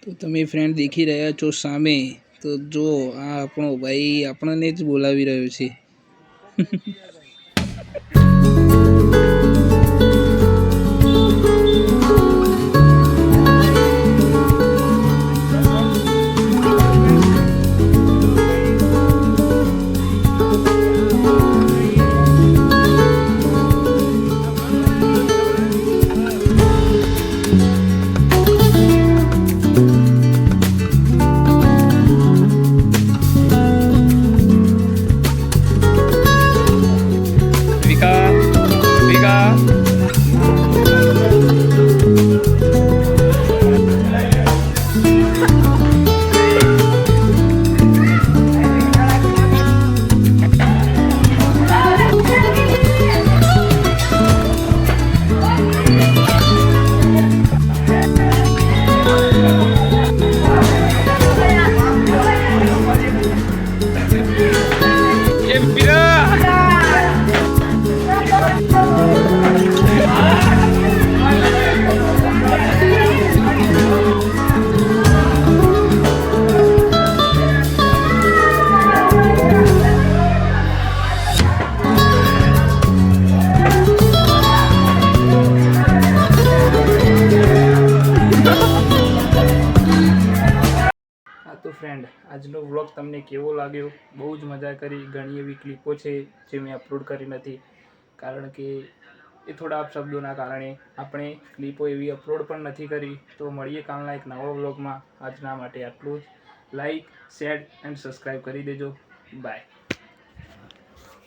તો તમે ફ્રેન્ડ દેખી રહ્યા છો સામે, તો જો આ આપણો ભાઈ આપણને જ બોલાવી રહ્યો છે. તો ફ્રેન્ડ, આજનો વ્લોગ તમને કેવો લાગ્યો? બહુ જ મજા કરી. ઘણી એવી ક્લિપો છે જે મેં અપલોડ કરી નથી, કારણ કે એ થોડા અપશબ્દોના કારણે આપણે ક્લિપો એવી અપલોડ પણ નથી કરી. તો મળીએ કાલના એક નવા વ્લોગમાં. આજના માટે આટલું જ. લાઈક, શેર એન્ડ સબસ્ક્રાઈબ કરી દેજો. બાય.